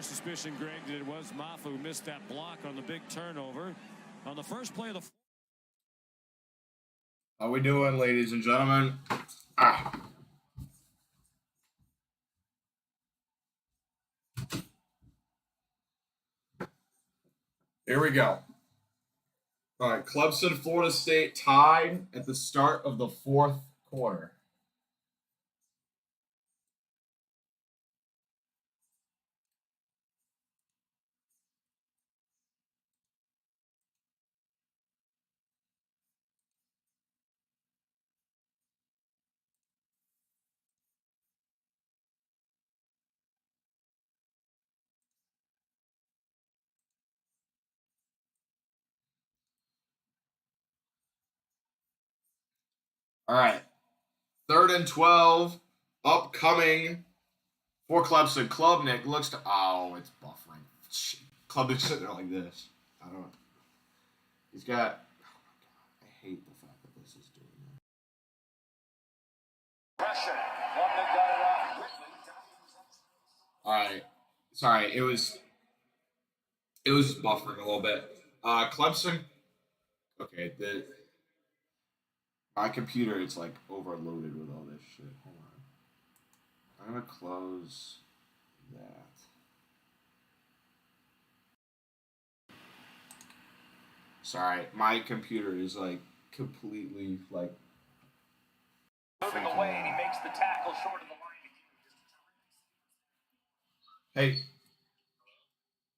Suspicion, Greg, that it was Maffa who missed that block on the big turnover on the first play of the. How we doing, ladies and gentlemen? Here we go. All right, Clemson, Florida State tied at the start of the fourth quarter. All right, 3rd and 12, upcoming for Clemson. Klubnik looks to, oh, it's buffering. Shit. Klubnik's sitting there like this. I don't know. He's got, oh my God, I hate the fact that this is doing that. Pressure. All right, sorry, it was buffering a little bit. Clemson, okay, my computer is like overloaded with all this shit. Hold on. I'm gonna close that. Sorry, my computer is like completely like moving away, and he makes the tackle short of the line. Hey,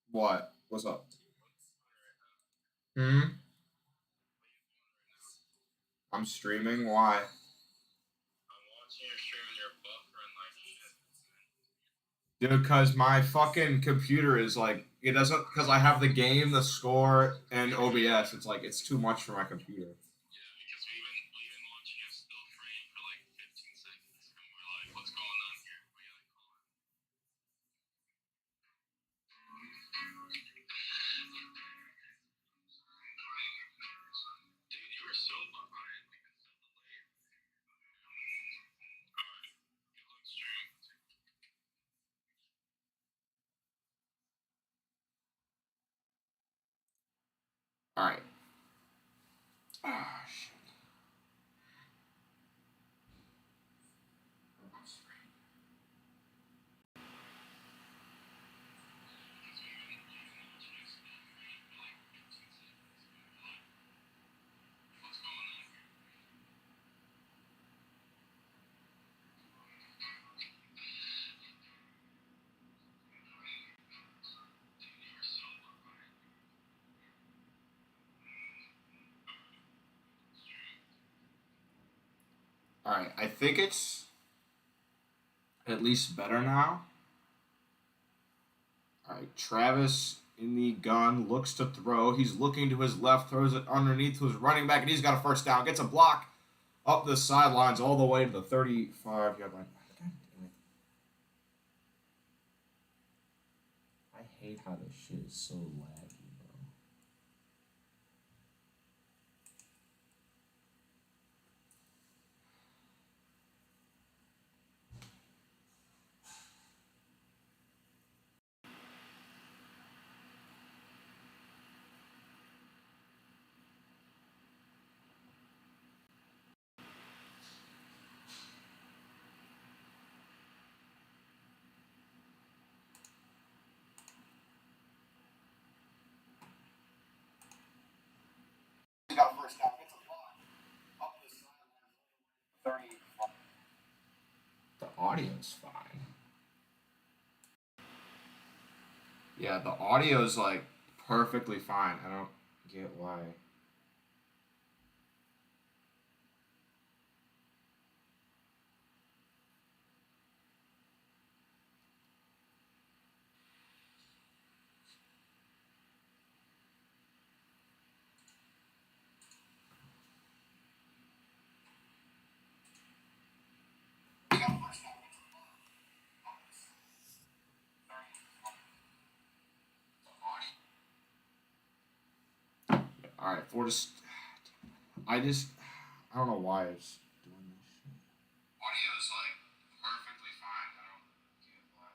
what? What's up? I'm streaming. Why? I'm watching your stream and you're buffering like shit. Dude, because my fucking computer is like, it doesn't, because I have the game, the score, and OBS. It's like, it's too much for my computer. Yeah, because we've been watching a still frame for like 15 seconds, and we're like, what's going on here? We gotta call it. Dude, you were so behind. We can still delay it. Alright, good luck streaming. Alright. Ah, shit. Alright, I think it's at least better now. Alright, Travis in the gun, looks to throw. He's looking to his left, throws it underneath to his running back, and he's got a first down. Gets a block up the sidelines all the way to the 35-yard line. God damn it. I hate how this shit is so laggy, bro. got a first down. Gets a block up the sideline. 30. The audio's fine. Yeah, the audio's like perfectly fine. I don't get why. All right, I don't know why it's doing this shit. Audio's like perfectly fine. I don't get why.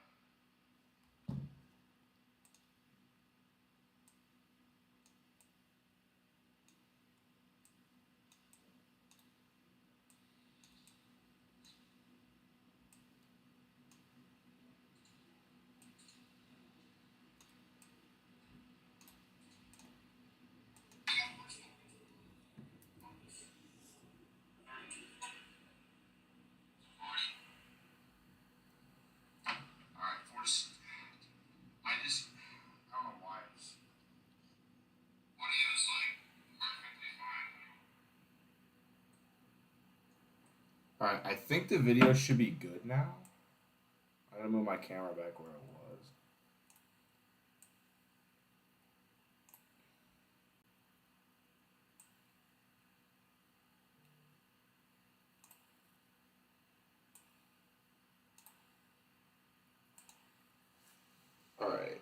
Alright, I think the video should be good now. I'm gonna move my camera back where it was. Alright.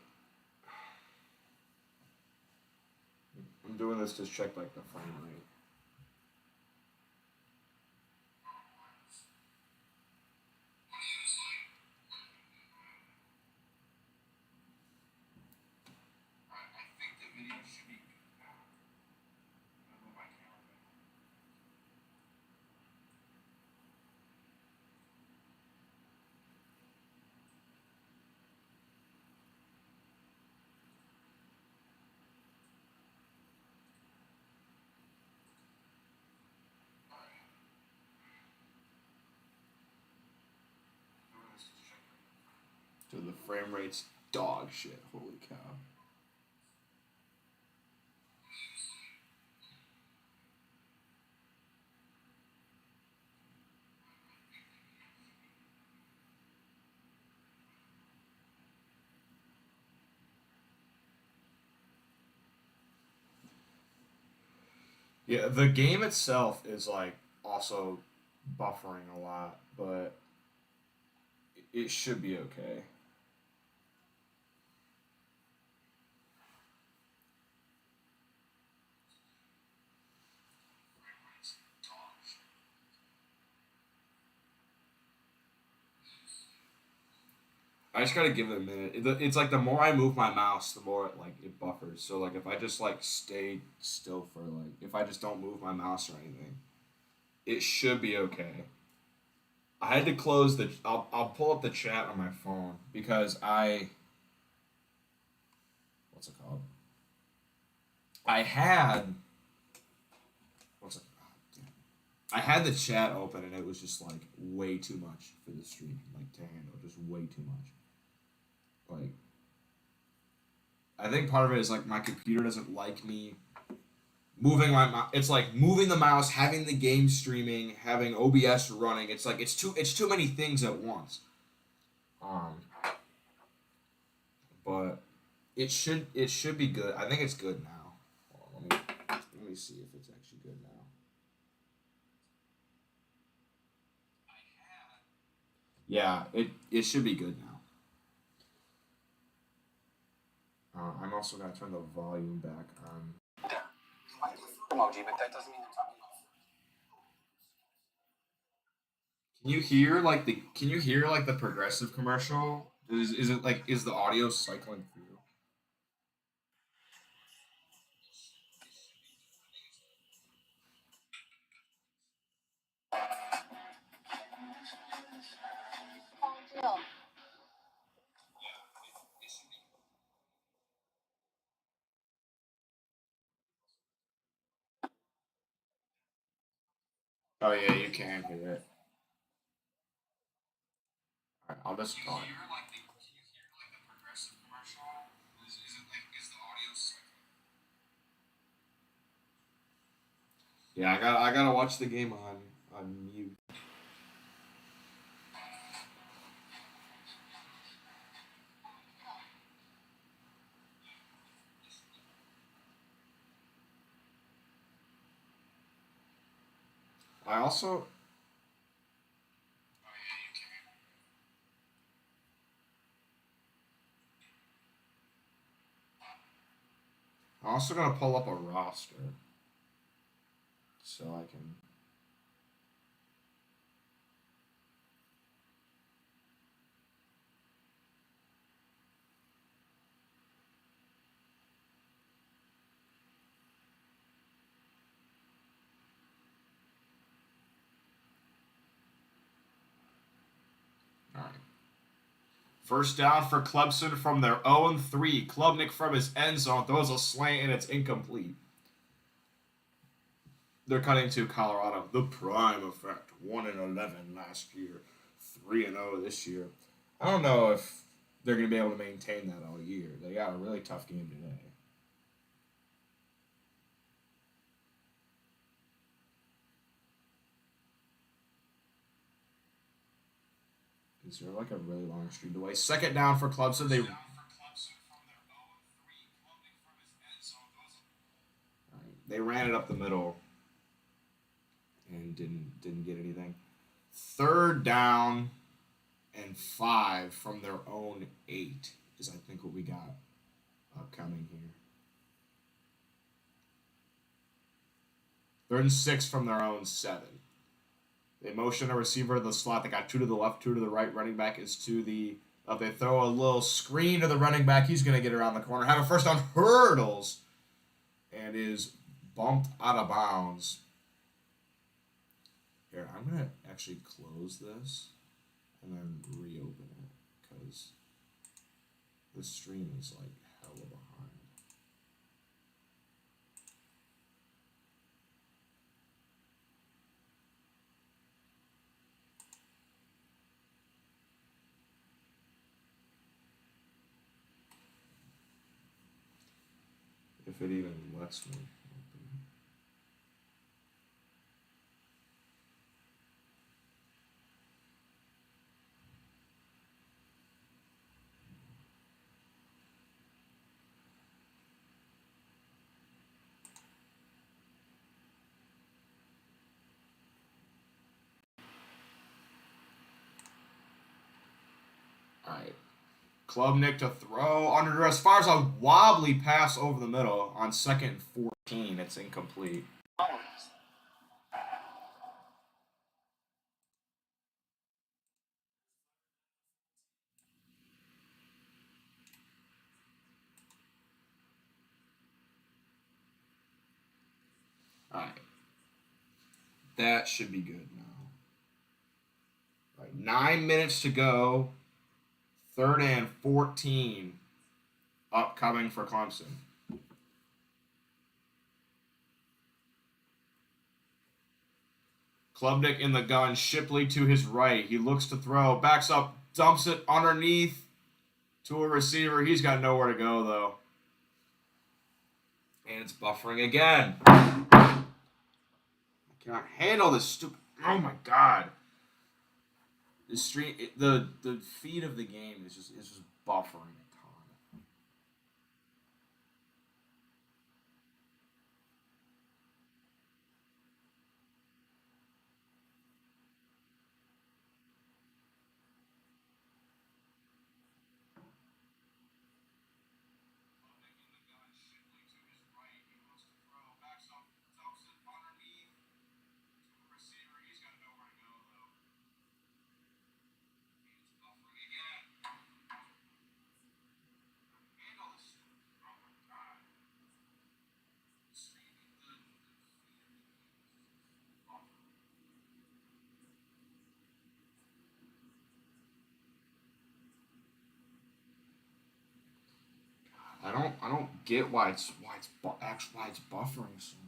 I'm doing this to check like the frame rate. I think the video should be good now. I'm gonna move my camera back. Dude, the frame rate's dog shit. Holy cow. Yeah, the game itself is like also buffering a lot, but it should be okay. I just gotta give it a minute. It's like the more I move my mouse, the more it buffers. So like if I just like stay still for like if I just don't move my mouse or anything, it should be okay. I had to close the. I'll pull up the chat on my phone because what's it called? I had what's it? I had the chat open and it was just like way too much for the stream, like to handle, just way too much. Like, I think part of it is like my computer doesn't like me moving my mouse. It's like moving the mouse, having the game streaming, having OBS running. It's like it's too many things at once. But it should be good. I think it's good now. Hold on, let me see if it's actually good now. Yeah, it should be good now. I'm also gonna turn the volume back on. There. You might be a fruit emoji, but that doesn't mean they're talking about fruit. Can you hear like the progressive commercial? Is it like is the audio cycling through? Oh yeah, you can hear it. Alright, I'll just call it. Yeah, I gotta watch the game on mute. I also I'm also gonna pull up a roster so I can. All right. First down for Clemson from their 0-3. Klubnik from his end zone throws a slant and it's incomplete. They're cutting to Colorado. The prime effect. 1-11 last year, 3-0 this year. I don't know if they're going to be able to maintain that all year. They got a really tough game today. Is there like a really long streak away? Second down for Clemson. They ran it up the middle and didn't get anything. Third down and 5 from their own 8 is I think what we got upcoming here. Third and 6 from their own 7. They motion a receiver to the slot. They got 2 to the left, 2 to the right. Running back is to the left. They throw a little screen to the running back. He's going to get around the corner. Have a first down, hurdles, and is bumped out of bounds. Here, I'm going to actually close this and then reopen it because this stream is like hella behind. If it even lets me. All right. Klubnik to throw under duress. Fires a wobbly pass over the middle on 2nd and 14. It's incomplete. All right. That should be good now. All right. 9 minutes to go. 3rd and 14 upcoming for Clemson. Klubnik in the gun. Shipley to his right. He looks to throw. Backs up. Dumps it underneath to a receiver. He's got nowhere to go, though. And it's buffering again. I cannot handle this stupid... Oh, my God. The stream, the feed of the game is just buffering a ton. I don't get why it's buffering so much.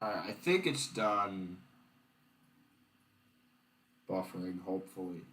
I think it's done buffering, hopefully.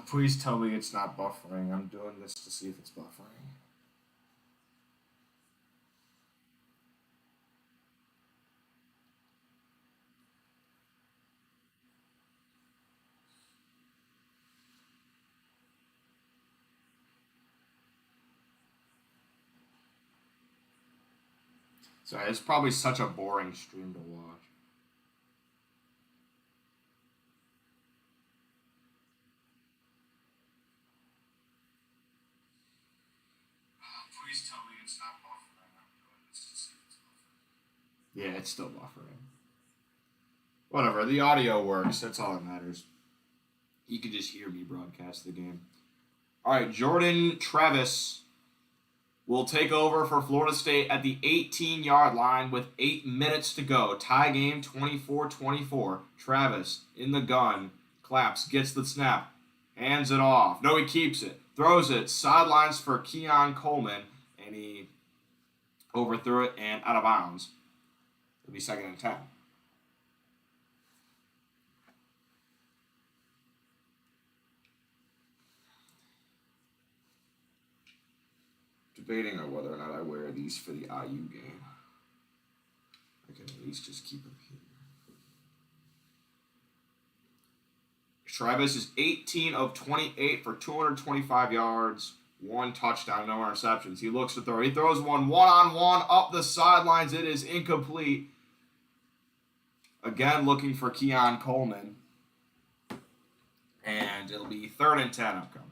Please tell me it's not buffering. I'm doing this to see if it's buffering. Sorry, it's probably such a boring stream to watch. Please tell me it's not buffering. I'm doing this to see if it's buffering. Yeah, it's still buffering. Whatever, the audio works. That's all that matters. You can just hear me broadcast the game. All right, Jordan Travis will take over for Florida State at the 18-yard line with 8 minutes to go. Tie game 24-24. Travis in the gun. Claps, gets the snap. Hands it off. No, he keeps it. Throws it. Sidelines for Keon Coleman. And he overthrew it and out of bounds. It'll be 2nd and 10. Debating on whether or not I wear these for the IU game. I can at least just keep them here. Travis is 18 of 28 for 225 yards, 1 touchdown, no interceptions. He looks to throw. He throws one-on-one up the sidelines. It is incomplete. Again, looking for Keon Coleman. And it'll be 3rd and 10 upcoming.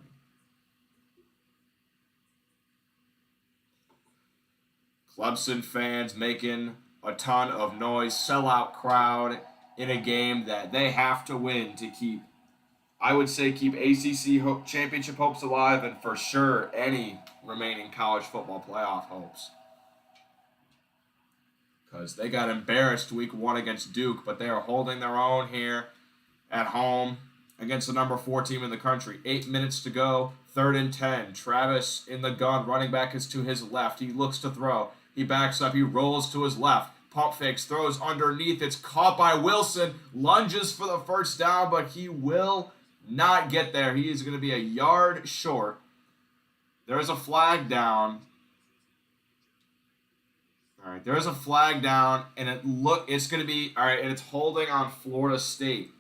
Clemson fans making a ton of noise, sellout crowd in a game that they have to win to keep, I would say, keep ACC championship hopes alive and for sure any remaining college football playoff hopes. Because they got embarrassed week 1 against Duke, but they are holding their own here at home against the number 4 team in the country. 8 minutes to go, 3rd and 10. Travis in the gun, running back is to his left. He looks to throw. He backs up. He rolls to his left. Pump fakes. Throws underneath. It's caught by Wilson. Lunges for the first down, but he will not get there. He is going to be a yard short. There is a flag down. All right, there is a flag down, and it's going to be, all right, and it's holding on Florida State.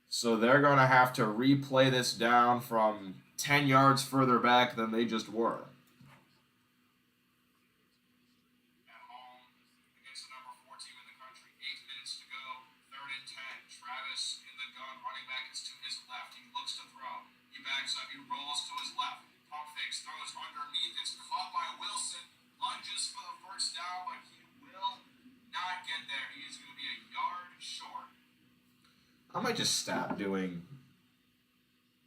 So they're going to have to replay this down from 10 yards further back than they just were. He rolls to his left. Pump fakes, throws underneath. It's caught by Wilson. Lunges for the first down, but he will not get there. He is going to be a yard short. I might just stop doing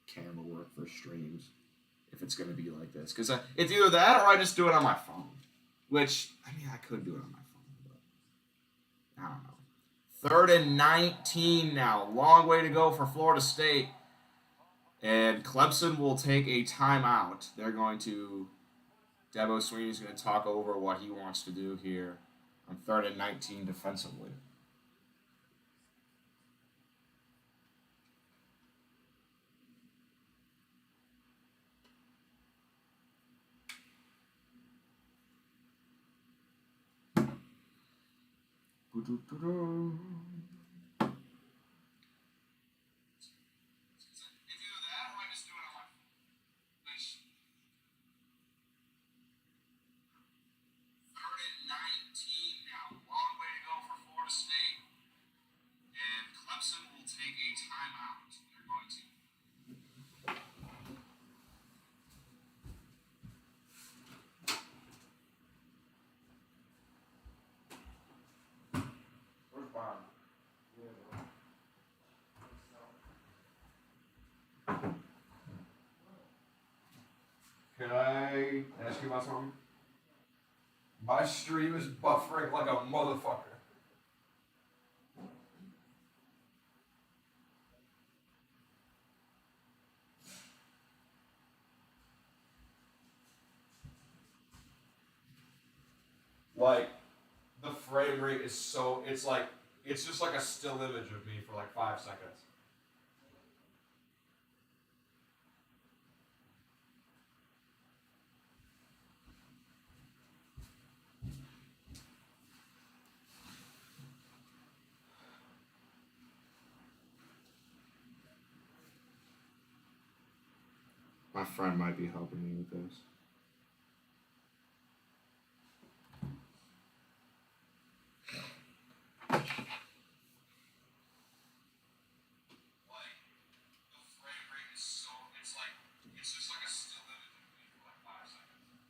camera work for streams if it's going to be like this. Because it's either that or I just do it on my phone. Which, I mean, I could do it on my phone, but I don't know. 3rd and 19 now. Long way to go for Florida State. And Clemson will take a timeout. They're going to, Dabo Sweeney's going to talk over what he wants to do here on 3rd and 19 defensively. Can I ask you about something? My stream is buffering like a motherfucker. Like, the frame rate is so, it's just like a still image of me for like 5 seconds. My friend might be helping me with this. Like, the frame rate is so, it's just like a still image of me for like 5 seconds.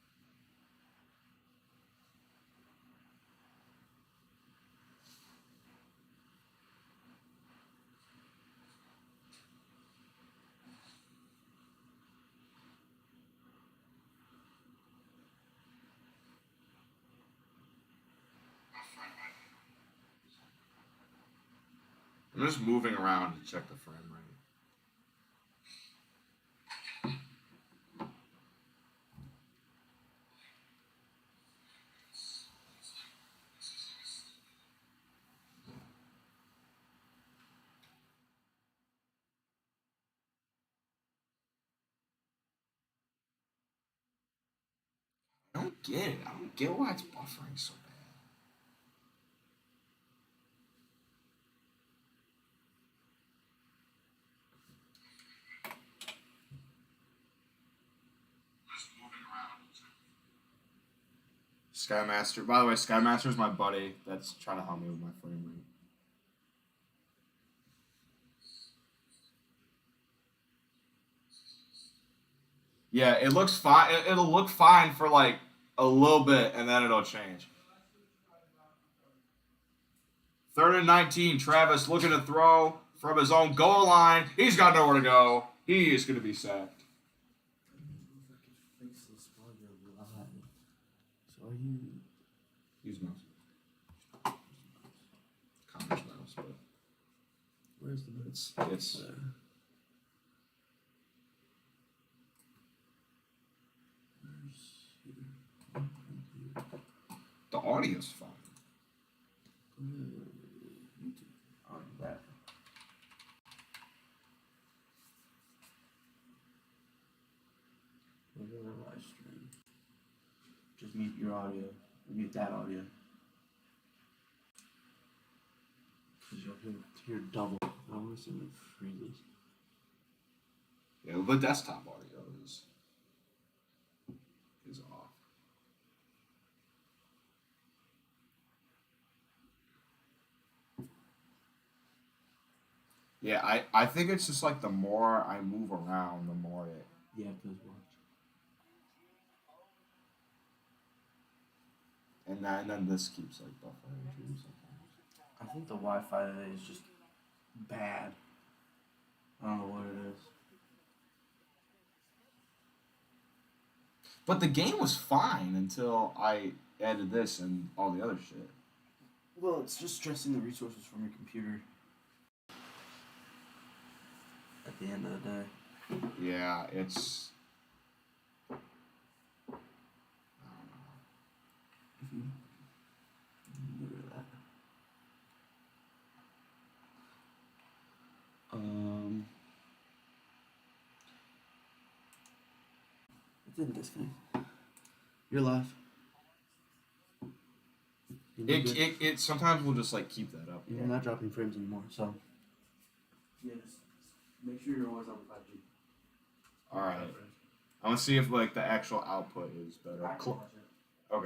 My friend might be. I'm just moving around to check the frame rate. I don't get it. I don't get why it's buffering so bad. Just moving around. Skymaster. By the way, Skymaster's my buddy that's trying to help me with my frame rate. Yeah, it looks fine. It'll look fine for like a little bit, and then it'll change. 3rd and 19. Travis looking to throw from his own goal line. He's got nowhere to go. He is going to be sacked. Fix this while you're live. So are you? Use mouse. Connor's mouse, but Where's the mouse? it's the audio's fine. YouTube. On that. We're doing a live stream. Just mute your audio. Mute that audio. Because you'll hear double. I want to see when it freezes. Yeah, the desktop audio is off. Yeah, I think it's just like the more I move around, the more it. Yeah, because watch. And then this keeps like buffering too sometimes. I think the Wi-Fi today is just bad. I don't know what it is. But the game was fine until I added this and all the other shit. Well, it's just stressing the resources from your computer. At the end of the day. Yeah, it's. Look at that. It didn't disconnect. You're live. It sometimes will just like keep that up. You're not dropping frames anymore, so. Yeah, just make sure you're always on 5G. All right. I want to see if like the actual output is better. Okay. I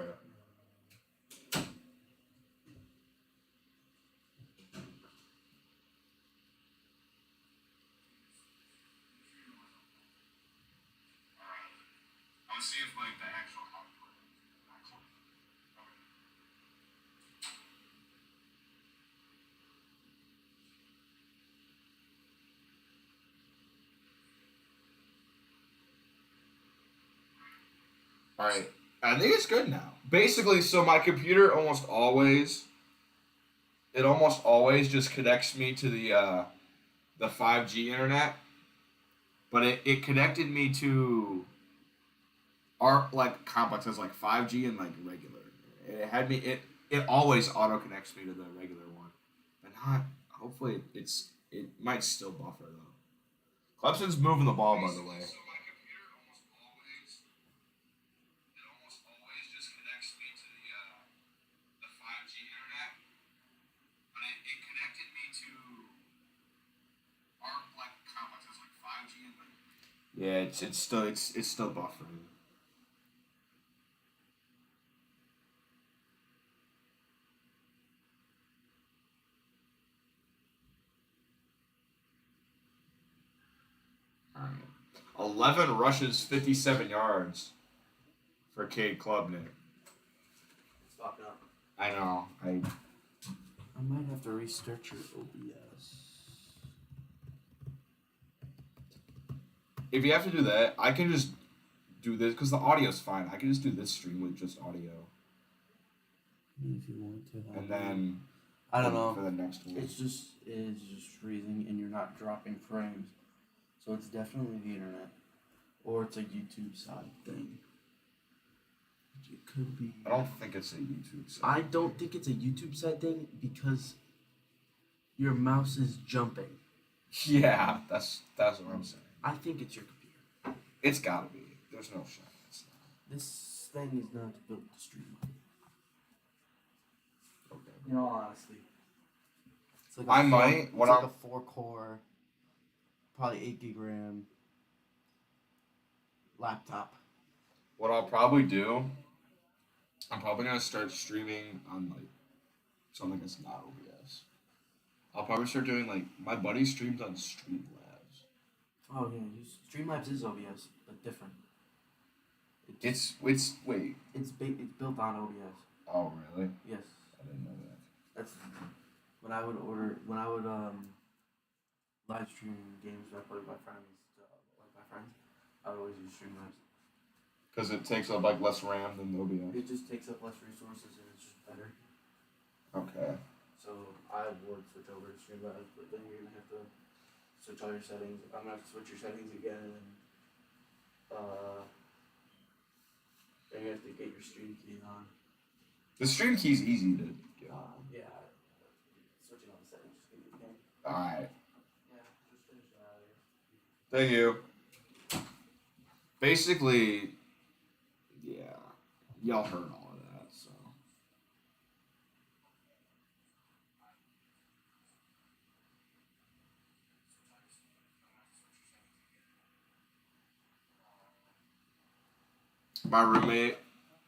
want to see if like the actual output. All right. I think it's good now. Basically, so my computer almost always just connects me to the 5G internet, but it connected me to our like complex as like 5G and like regular. It had me it always auto connects me to the regular one, but not. Hopefully, it might still buffer though. Clemson's moving the ball, by the way. So my computer almost always just connects me to the 5G internet, but it connected me to our like complex has like 5G and like. Yeah, it's still buffering. All right. 11 rushes, 57 yards for Cade Klubnik. It's fucked up. I know. I might have to restart your OBS. If you have to do that, I can just do this because the audio's fine. I can just do this stream with just audio, If you want to. and then I don't know. for the next one. It's just freezing, and you're not dropping frames, so it's definitely the internet, or it's a YouTube side thing. It could be. I don't think it's a YouTube. Site. I don't think it's a YouTube side thing because your mouse is jumping. Yeah, that's what I'm saying. I think it's your computer. It's gotta be. There's no shot. It's not. This thing is not built to stream. Okay. In all honesty, it's like I a might. It's What like I'm- a 4-core, probably 8 GB RAM laptop. What I'll probably do, I'm probably gonna start streaming on like something that's not OBS. I'll probably start doing like my buddy streams on Streamlabs. Oh yeah, Streamlabs is OBS, but different. It's wait. It's built on OBS. Oh really? Yes, I didn't know that. that's when I would live stream games that I play with my friends. I would always use Streamlabs. Because it takes up like less RAM than OBS. It just takes up less resources and it's just better. Okay. So I would switch over to Streamlabs, but then you're gonna have to switch all your settings. I'm gonna have to switch your settings again, and then you have to get your stream key on. The stream key's easy to get. Yeah. Switching on the settings just gonna be a pain. Alright. Yeah, just finish that out here. Thank you. Basically, yeah. Y'all heard all of that, so. My roommate,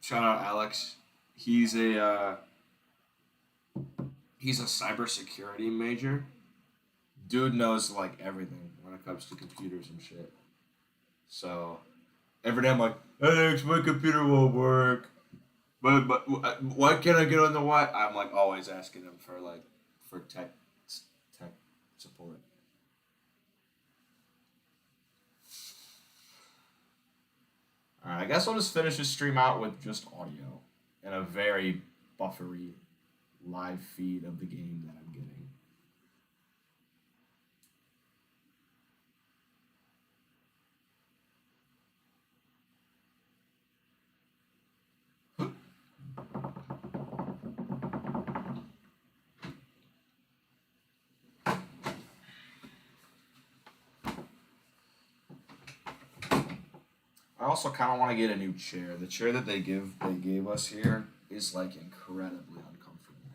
shout out Alex, he's a cybersecurity major. Dude knows like everything when it comes to computers and shit. So every day I'm like, Alex, my computer won't work. But why can't I get on the Wi? I'm like always asking him for tech support. Alright, I guess I'll just finish this stream out with just audio and a very buffery live feed of the game that I'm getting. I also kind of want to get a new chair. The chair that they gave us here is like incredibly uncomfortable.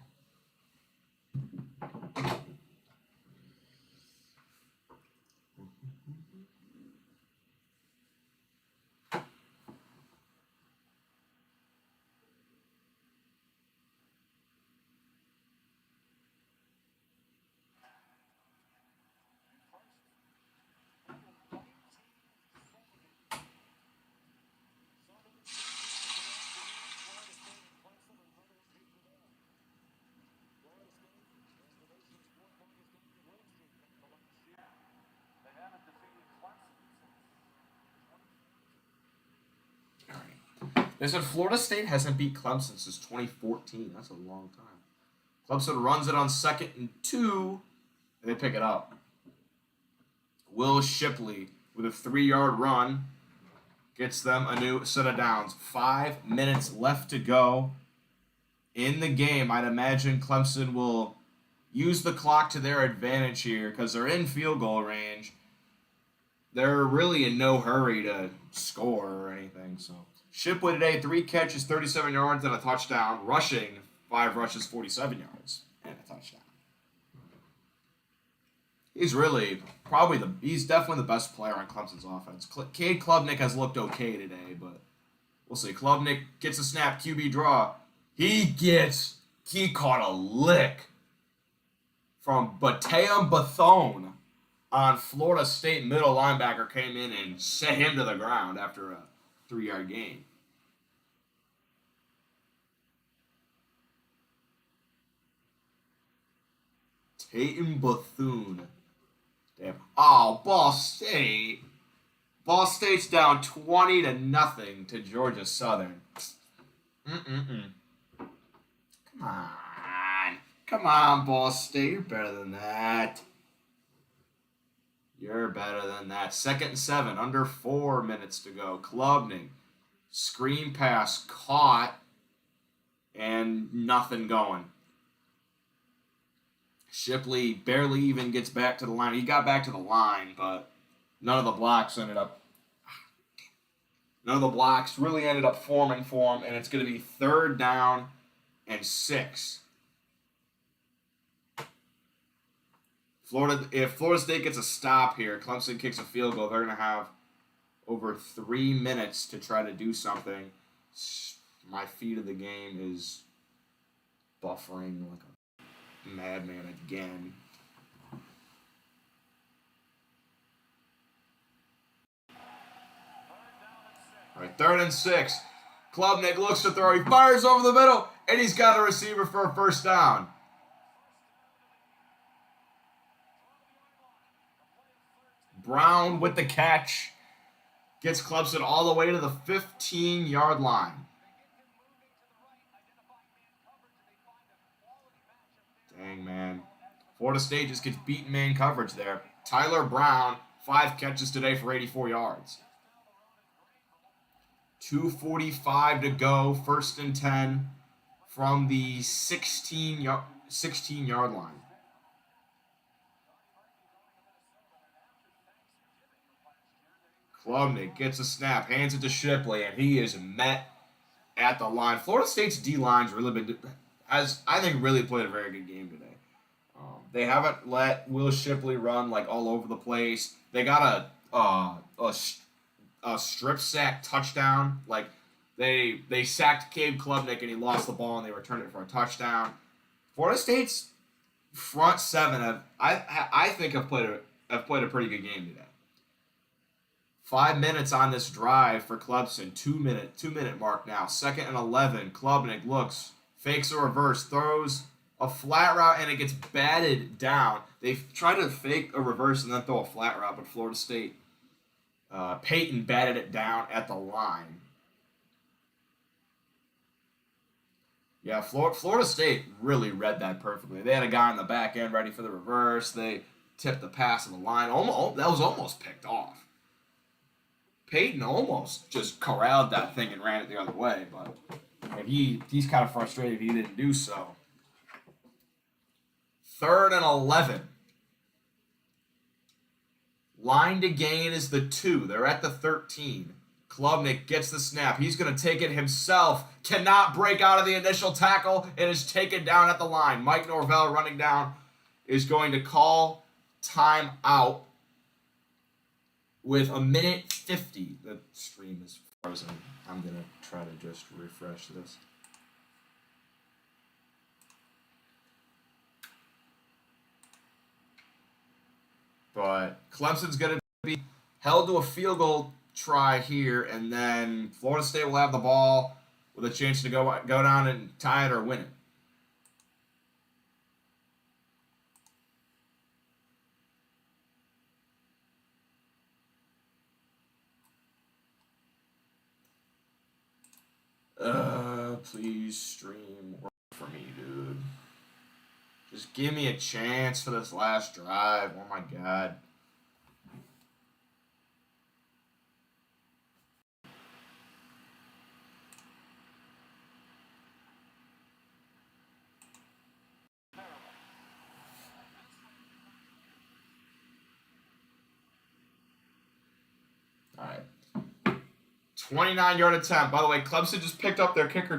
They haven't defeated Clemson since. They said Florida State hasn't beat Clemson since 2014. That's a long time. Clemson runs it on 2nd and 2, and they pick it up. Will Shipley with a 3-yard run gets them a new set of downs. 5 minutes left to go in the game. I'd imagine Clemson will use the clock to their advantage here because they're in field goal range. They're really in no hurry to score or anything. So Shipley today, 3 catches, 37 yards, and a touchdown. Rushing, 5 rushes, 47 yards, and a touchdown. he's really he's definitely the best player on Clemson's offense. Cade Klubnik has looked okay today, but we'll see. Klubnik gets a snap, QB draw. He caught a lick from Bateam Bethune on Florida State. Middle linebacker came in and set him to the ground after a 3-yard gain. Tatum Bethune. Damn. Oh, Ball State. Ball State's down 20-0 to Georgia Southern. Come on. Come on, Ball State. You're better than that. You're better than that. 2nd and 7. Under 4 minutes to go. Klubnik. Screen pass caught. And nothing going. Shipley barely even gets back to the line. He got back to the line, but none of the blocks really ended up forming for him, and it's going to be 3rd down and 6. If Florida State gets a stop here, Clemson kicks a field goal, they're going to have over 3 minutes to try to do something. My feed of the game is buffering like a madman again. All right, 3rd and 6. Klubnik looks to throw. He fires over the middle, and he's got a receiver for a 1st down. Brown with the catch. Gets Clemson all the way to the 15-yard line. Dang, man. Florida State just gets beaten man coverage there. Tyler Brown, 5 catches today for 84 yards. 2:45 to go, 1st and 10 from the 16-yard line. Klubnik gets a snap, hands it to Shipley, and he is met at the line. Florida State's D-line's really played a very good game today. They haven't let Will Shipley run like all over the place. They got a strip sack touchdown. Like they sacked Cade Klubnik and he lost the ball and they returned it for a touchdown. Florida State's front 7 I think have played a pretty good game today. 5 minutes on this drive for Clemson. 2-minute mark now. 2nd and 11. Klubnik looks, fakes a reverse, throws a flat route, and it gets batted down. They try to fake a reverse and then throw a flat route, but Florida State, Peyton batted it down at the line. Yeah, Florida State really read that perfectly. They had a guy on the back end ready for the reverse. They tipped the pass on the line. That was almost picked off. Peyton almost just corralled that thing and ran it the other way, but he's kind of frustrated he didn't do so. 3rd and 11. Line to gain is the 2. They're at the 13. Klubnik gets the snap. He's going to take it himself. Cannot break out of the initial tackle and is taken down at the line. Mike Norvell running down is going to call time out with 1:50. The stream is frozen. I'm going to try to just refresh this. But Clemson's going to be held to a field goal try here, and then Florida State will have the ball with a chance to go down and tie it or win it. Please stream work for me, dude. Just give me a chance for this last drive. Oh my God. All right. 29-yard attempt. By the way, Clemson just picked up their kicker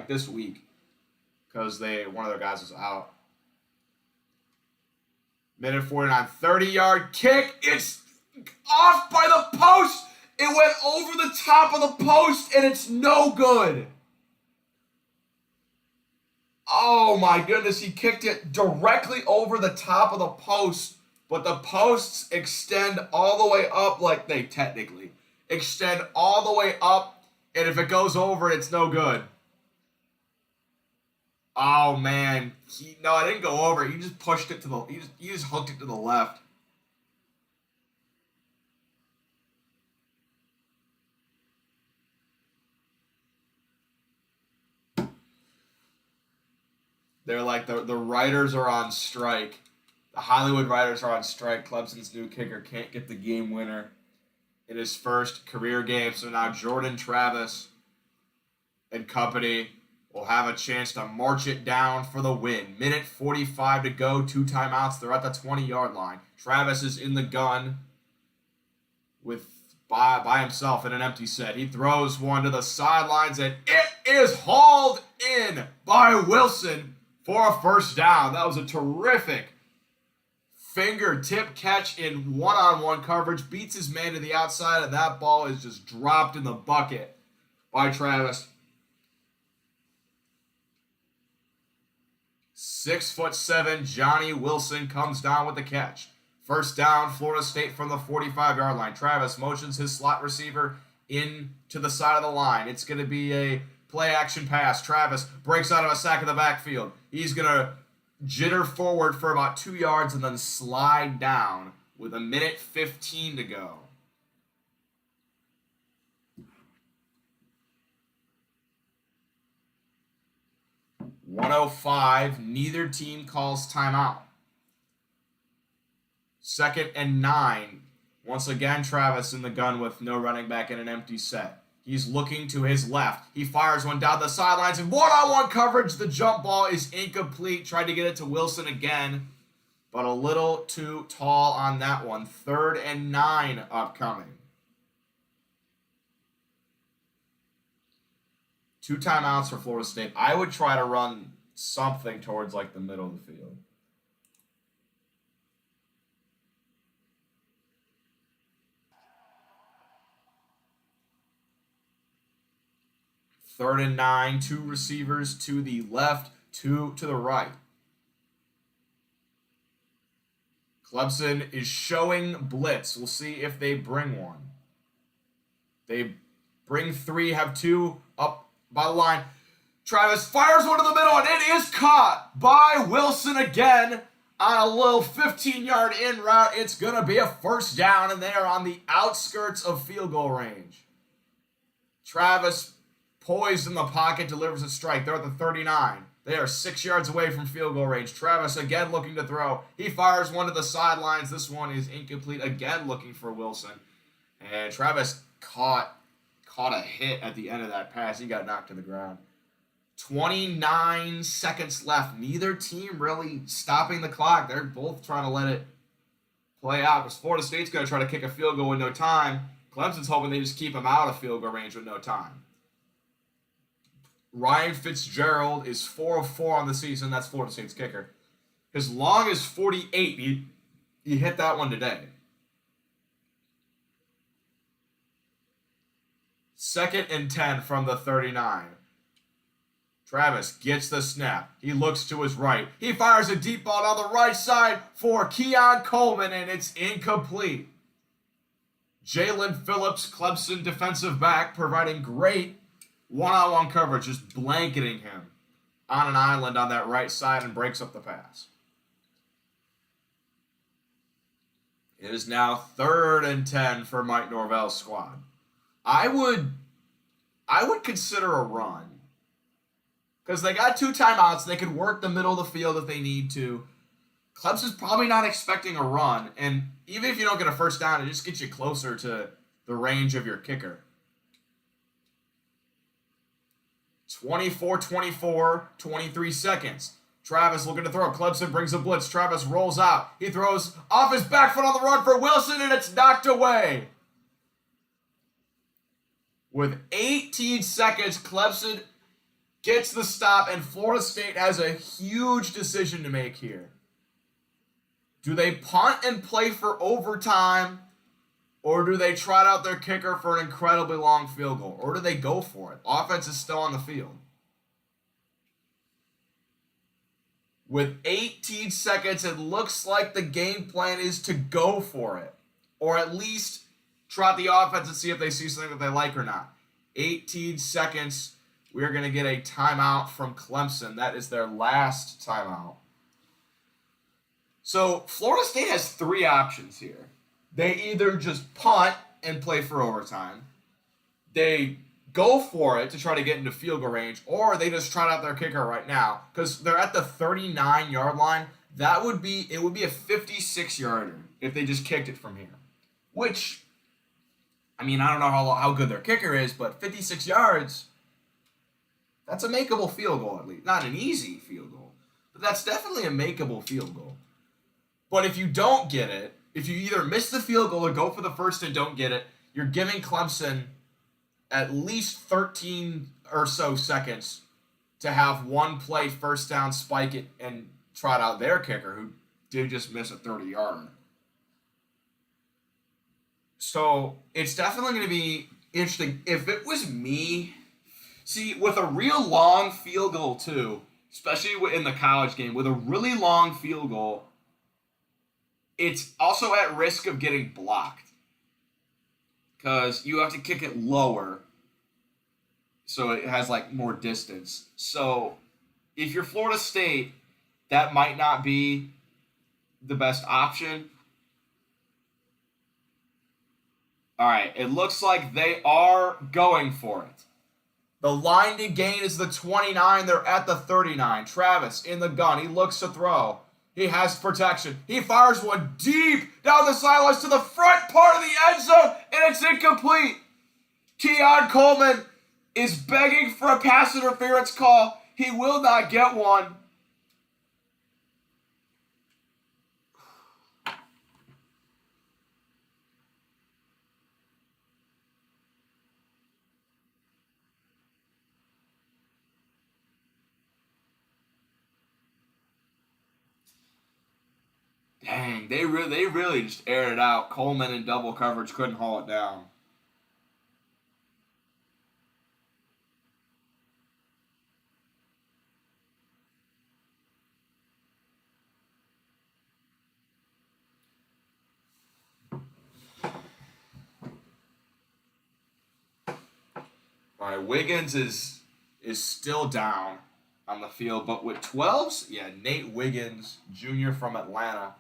this week because one of their guys was out. Minute 49, 30-yard kick. It's off by the post. It went over the top of the post, and it's no good. Oh my goodness, he kicked it directly over the top of the post, but the posts extend all the way up, like they technically extend all the way up, and if it goes over, it's no good. Oh man, no, it didn't go over. He just pushed it to the, he just hooked it to the left. They're like, the writers are on strike. The Hollywood writers are on strike. Clemson's new kicker can't get the game winner in his first career game. So now Jordan Travis and company will have a chance to march it down for the win. Minute 45 to go, 2 timeouts. They're at the 20-yard line. Travis is in the gun by himself in an empty set. He throws one to the sidelines, and it is hauled in by Wilson for a first down. That was a terrific fingertip catch in one-on-one coverage. Beats his man to the outside, and that ball is just dropped in the bucket by Travis. 6'7" Johnny Wilson comes down with the catch. First down, Florida State from the 45-yard line. Travis motions his slot receiver in to the side of the line. It's going to be a play-action pass. Travis breaks out of a sack in the backfield. He's going to jitter forward for about 2 yards and then slide down with 1:15 to go. .105, neither team calls timeout. 2nd and 9. Once again, Travis in the gun with no running back in an empty set. He's looking to his left. He fires one down the sidelines in one-on-one coverage. The jump ball is incomplete. Tried to get it to Wilson again, but a little too tall on that one. 3rd and 9 upcoming. 2 timeouts for Florida State. I would try to run something towards like the middle of the field. Third and 9, 2 receivers to the left, 2 to the right. Clemson is showing blitz. We'll see if they bring one. They bring 3, have 2 up by the line. Travis fires one to the middle, and it is caught by Wilson again on a little 15-yard in route. It's going to be a first down, and they are on the outskirts of field goal range. Travis poised in the pocket, delivers a strike. They're at the 39. They are 6 yards away from field goal range. Travis again looking to throw. He fires one to the sidelines. This one is incomplete. Again looking for Wilson. And Travis caught a hit at the end of that pass. He got knocked to the ground. 29 seconds left. Neither team really stopping the clock. They're both trying to let it play out because Florida State's going to try to kick a field goal with no time. Clemson's hoping they just keep him out of field goal range with no time. Ryan Fitzgerald is 4 of 4 on the season. That's Florida State's kicker. As long as 48, you hit that one today. 2nd and 10 from the 39. Travis gets the snap. He looks to his right. He fires a deep ball down the right side for Keon Coleman, and it's incomplete. Jalen Phillips, Clemson defensive back, providing great one-on-one coverage, just blanketing him on an island on that right side and breaks up the pass. It is now 3rd and 10 for Mike Norvell's squad. I would consider a run because they got 2 timeouts. They could work the middle of the field if they need to. Clemson's probably not expecting a run, and even if you don't get a first down, it just gets you closer to the range of your kicker. 24-24, 23 seconds. Travis looking to throw. Clemson brings a blitz. Travis rolls out. He throws off his back foot on the run for Wilson, and it's knocked away. With 18 seconds, Clemson gets the stop, and Florida State has a huge decision to make here. Do they punt and play for overtime, or do they trot out their kicker for an incredibly long field goal, or do they go for it? Offense is still on the field. With 18 seconds, it looks like the game plan is to go for it, or at least trot the offense and see if they see something that they like or not. 18 seconds. We are going to get a timeout from Clemson. That is their last timeout. So Florida State has three options here. They either just punt and play for overtime, they go for it to try to get into field goal range, or they just trot out their kicker right now because they're at the 39-yard line. It would be a 56-yarder if they just kicked it from here. Which, I mean, I don't know how good their kicker is, but 56 yards, that's a makeable field goal at least. Not an easy field goal, but that's definitely a makeable field goal. But if you don't get it, if you either miss the field goal or go for the first and don't get it, you're giving Clemson at least 13 or so seconds to have one play first down, spike it, and trot out their kicker, who did just miss a 30-yarder. So it's definitely going to be interesting. If it was me, see, with a real long field goal too, especially in the college game, with a really long field goal, it's also at risk of getting blocked because you have to kick it lower so it has like more distance. So if you're Florida State, that might not be the best option. All right, it looks like they are going for it. The line to gain is the 29. They're at the 39. Travis in the gun. He looks to throw. He has protection. He fires one deep down the sidelines to the front part of the end zone, and it's incomplete. Keon Coleman is begging for a pass interference call. He will not get one. Dang, they really just aired it out. Coleman in double coverage couldn't haul it down. All right, Wiggins is still down on the field, but with 12s, yeah, Nate Wiggins Jr. from Atlanta,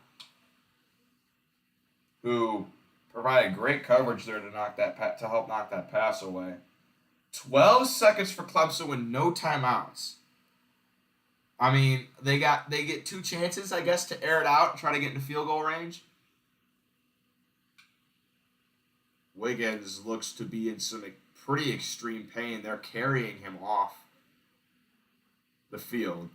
who provided great coverage there to help knock that pass away. 12 seconds for Clemson with no timeouts. I mean, they get two chances, I guess, to air it out and try to get into field goal range. Wiggins looks to be in some pretty extreme pain. They're carrying him off the field.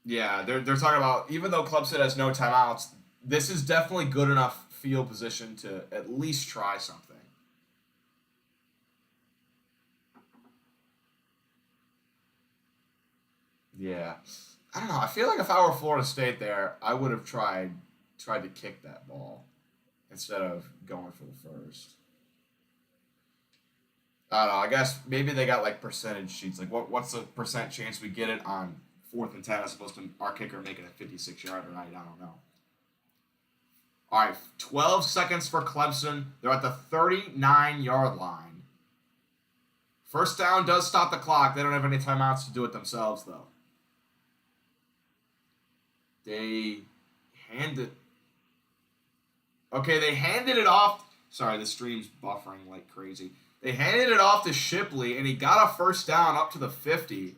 Yeah, they're talking about, even though Clemson has no timeouts, this is definitely good enough field position to at least try something. Yeah. I don't know. I feel like if I were Florida State there, I would have tried to kick that ball instead of going for the first. I don't know. I guess maybe they got like percentage sheets. Like what's the percent chance we get it on 4th and 10 as opposed to our kicker making a 56-yarder? I don't know. All right, 12 seconds for Clemson. They're at the 39-yard line. First down does stop the clock. They don't have any timeouts to do it themselves, though. They handed it off. Sorry, the stream's buffering like crazy. They handed it off to Shipley, and he got a first down up to the 50.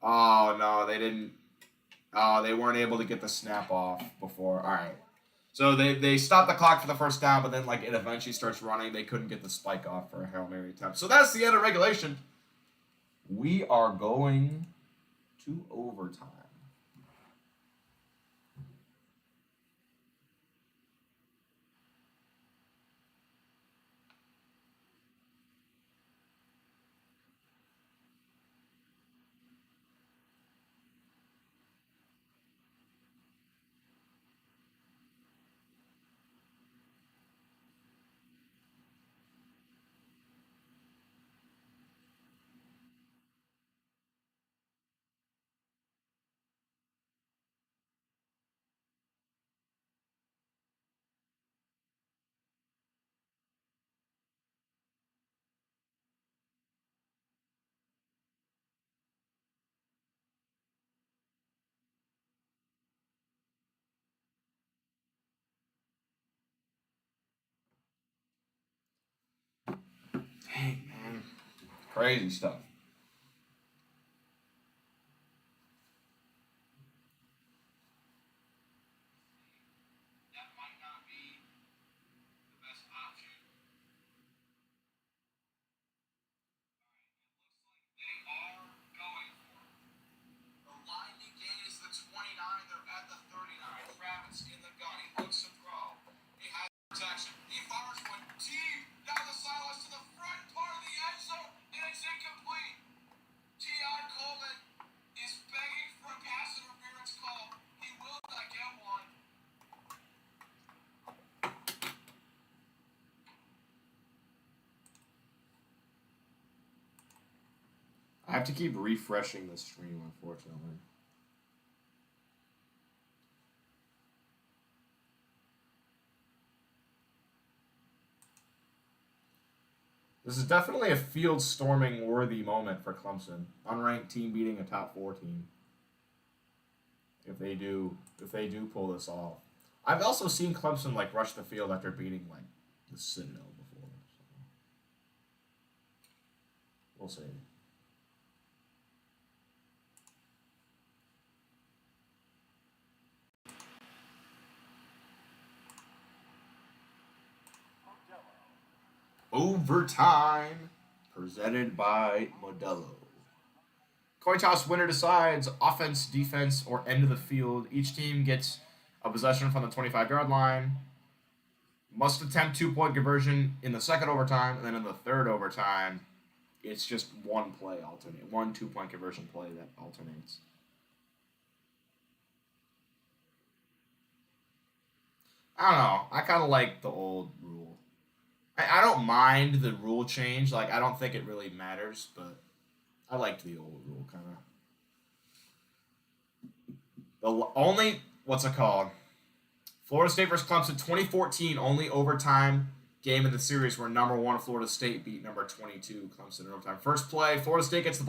Oh, no, they didn't. Oh, they weren't able to get the snap off before. All right. So they stopped the clock for the first down, but then like it eventually starts running. They couldn't get the spike off for a Hail Mary attempt. So that's the end of regulation. We are going to overtime. Dang, man. Crazy stuff. That might not be the best option. They are going for it. The line he gains the 29. They're at the 39. Travis in the gun. He looks to throw. He has protection. He fires one deep down the sidelines to the front part of the end zone, and it's incomplete. T.I. Coleman is begging for a pass interference call. He will not get one. I have to keep refreshing the stream, unfortunately. This is definitely a field storming worthy moment for Clemson. Unranked team beating a top 4 team. If they do pull this off. I've also seen Clemson like rush the field after beating like the Citadel before. So. We'll see. Overtime, presented by Modelo. Coin toss winner decides offense, defense, or end of the field. Each team gets a possession from the 25-yard line. Must attempt 2-point conversion in the second overtime, and then in the third overtime, it's just one play alternate, 1 2-point conversion play that alternates. I don't know. I kind of like the old rule. I don't mind the rule change. Like, I don't think it really matters, but I liked the old rule, kind of. The only, what's it called? Florida State versus Clemson, 2014, only overtime game in the series where number 1 Florida State beat number 22 Clemson in overtime. First play, Florida State gets the ball.